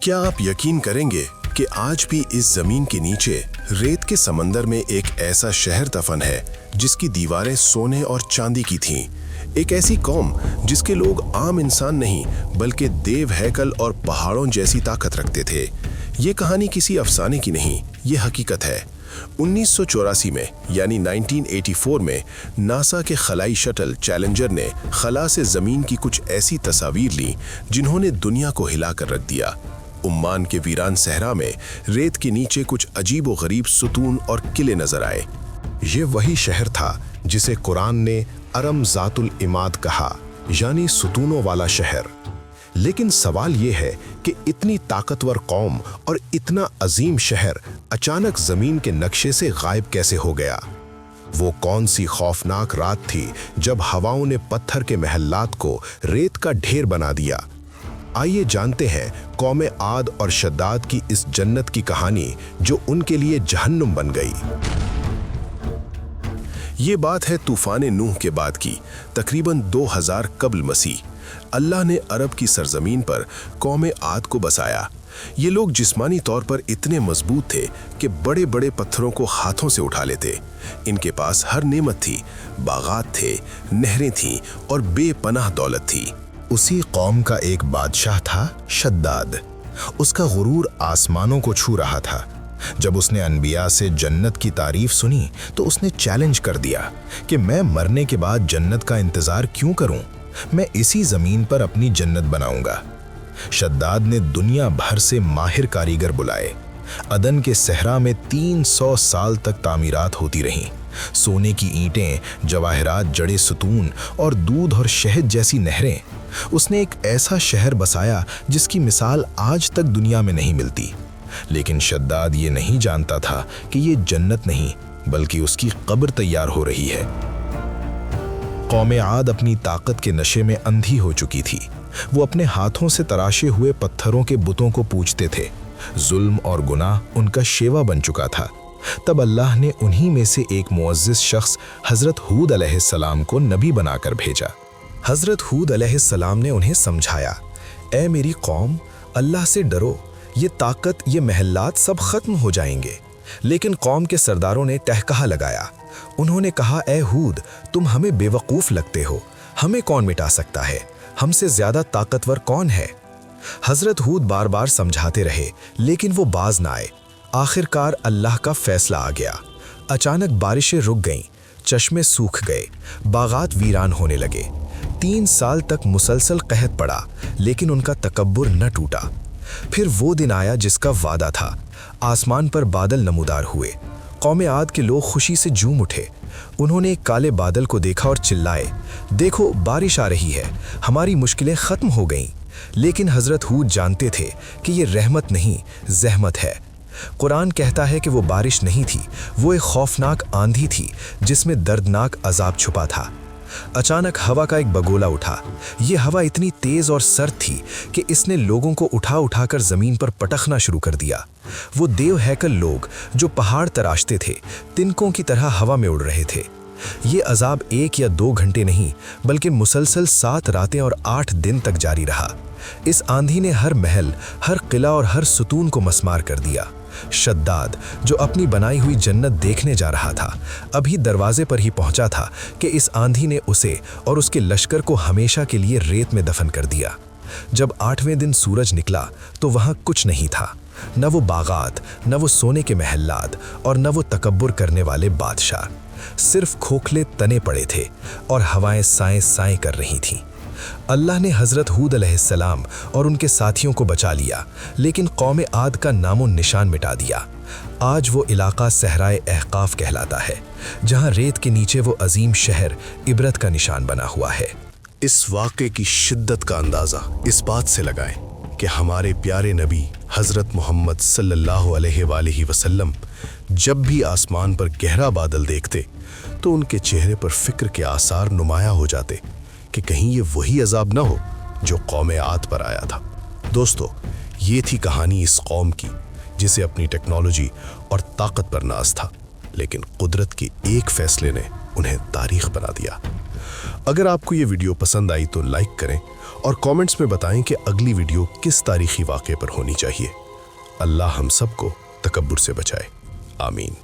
क्या आप यकीन करेंगे कि आज भी इस जमीन के नीचे रेत के समंदर में एक ऐसा शहर दफन है जिसकी दीवारें सोने और चांदी की थीं। एक ऐसी कौम जिसके लोग आम इंसान नहीं बल्कि देव हैकल और पहाड़ों जैसी ताकत रखते थे। ये कहानी किसी अफसाने की नहीं, ये हकीकत है। 1984 में यानी 1984 में नासा के खलाई शटल चैलेंजर ने खला से जमीन की कुछ ऐसी तस्वीर ली जिन्होंने दुनिया को हिलाकर रख दिया। उम्मान के वीरान सहरा में रेत के नीचे कुछ अजीब व गरीब सुतून और किले नजर आए। ये वही शहर था जिसे कुरान ने अरम ज़ातुल इमाद कहा, यानी सुतूनों वाला शहर। लेकिन सवाल ये है कि इतनी ताकतवर कौम और इतना अजीम शहर अचानक जमीन के नक्शे से गायब कैसे हो गया? वो कौन सी खौफनाक रात थी जब हवाओं ने पत्थर के महल्लात को रेत का ढेर बना दिया? आइए जानते हैं कौमे आद और शद्दाद की इस जन्नत की कहानी जो उनके लिए जहन्नुम बन गई। ये बात है तूफान नूह के बाद की, तकरीबन 2000 कब्ल मसीह। अल्लाह ने अरब की सरजमीन पर कौमे आद को बसाया। ये लोग जिस्मानी तौर पर इतने मजबूत थे कि बड़े बड़े पत्थरों को हाथों से उठा लेते। इनके पास हर नेमत थी, बागात थे, नहरें थीं और बेपनाह दौलत थी। उसी कौम का एक बादशाह था शद्दाद। उसका गुरूर आसमानों को छू रहा था। जब उसने अनबिया से जन्नत की तारीफ सुनी तो उसने चैलेंज कर दिया कि मैं मरने के बाद जन्नत का इंतजार क्यों करूं? मैं इसी जमीन पर अपनी जन्नत बनाऊंगा। शद्दाद ने दुनिया भर से माहिर कारीगर बुलाए। अदन के सहरा में 300 साल तक तामीरात होती रहीं। सोने की ईंटें, जवाहरात जड़े सुतून और दूध और शहद जैसी नहरें। उसने एक ऐसा शहर बसाया जिसकी मिसाल आज तक दुनिया में नहीं मिलती। लेकिन शद्दाद ये नहीं जानता था कि ये जन्नत नहीं बल्कि उसकी कब्र तैयार हो रही है। कौमे आद अपनी ताकत के नशे में अंधी हो चुकी थी। वो अपने हाथों से तराशे हुए पत्थरों के बुतों को पूजते थे। जुल्म और गुनाह उनका शेवा बन चुका था। तब अल्लाह ने उन्हीं में से एक मुअज्जिज शख्स हजरत हूद अलैहिस्सलाम को नबी बनाकर भेजा। हजरत हूद अलैहिस्सलाम ने उन्हें समझाया, ऐ मेरी कौम, अल्लाह से डरो, ये ताकत, ये महल्लात सब खत्म हो जाएंगे। लेकिन कौम के सरदारों ने टहकहा लगाया। उन्होंने कहा, ऐ हूद, तुम हमें बेवकूफ़ लगते हो, हमें कौन मिटा सकता है? हमसे ज़्यादा ताकतवर कौन है? हजरत हूद बार बार समझाते रहे लेकिन वो बाज ना आए। आखिरकार अल्लाह का फैसला आ गया। अचानक बारिशें रुक गईं, चश्मे सूख गए, बागात वीरान होने लगे। 3 साल तक मुसलसल कहत पड़ा लेकिन उनका तकब्बुर न टूटा। फिर वो दिन आया जिसका वादा था। आसमान पर बादल नमूदार हुए। कौमे आद के लोग खुशी से झूम उठे। उन्होंने एक काले बादल को देखा और चिल्लाए, देखो बारिश आ रही है, हमारी मुश्किलें खत्म हो गईं। लेकिन हजरत हूद जानते थे कि ये रहमत नहीं, ज़हमत है। कुरान कहता है कि वो बारिश नहीं थी, वो एक खौफनाक आंधी थी जिसमें दर्दनाक अजाब छुपा था। अचानक हवा का एक बगोला उठा। ये हवा इतनी तेज और सर्द थी कि इसने लोगों को उठा उठाकर जमीन पर पटकना शुरू कर दिया। वो देव हैकल लोग जो पहाड़ तराशते थे, तिनकों की तरह हवा में उड़ रहे थे। ये अजाब 1 या 2 घंटे नहीं बल्कि मुसलसल 7 रातें और 8 दिन तक जारी रहा। इस आंधी ने हर महल, हर किला और हर सुतून को मस्मार कर दिया। शद्दाद, जो अपनी बनाई हुई जन्नत देखने जा रहा था, अभी दरवाजे पर ही पहुंचा था कि इस आंधी ने उसे और उसके लश्कर को हमेशा के लिए रेत में दफन कर दिया। जब 8वें दिन सूरज निकला तो वहां कुछ नहीं था, न वो बागात, न वो सोने के महल्लात और न वो तकब्बुर करने वाले बादशाह। सिर्फ खोखले तने पड़े थे और हवाएं साएं साएं कर रही थीं। अल्लाह ने हजरत हूद अलैहिस्सलाम और उनके साथियों को बचा लिया लेकिन कौमे आद का नामो निशान मिटा दिया। आज वो इलाका सहराए अहकाफ कहलाता है जहां रेत के नीचे वो अजीम शहर इबरत का निशान बना हुआ है। इस वाक़े की शिद्दत का अंदाज़ा इस बात से लगाएं कि हमारे प्यारे नबी हज़रत मोहम्मद सल्लल्लाहु अलैहि वसल्लम जब भी आसमान पर गहरा बादल देखते तो उनके चेहरे पर फ़िक्र के आसार नुमाया हो जाते कि कहीं ये वही अजाब न हो जो कौमे आद पर आया था। दोस्तों, ये थी कहानी इस कौम की जिसे अपनी टेक्नोलॉजी और ताकत पर नाज था, लेकिन कुदरत के एक फैसले ने उन्हें तारीख बना दिया। अगर आपको ये वीडियो पसंद आई तो लाइक करें और कमेंट्स में बताएं कि अगली वीडियो किस तारीखी वाक़े पर होनी चाहिए। अल्लाह हम सबको तकब्बुर से बचाए। आमीन।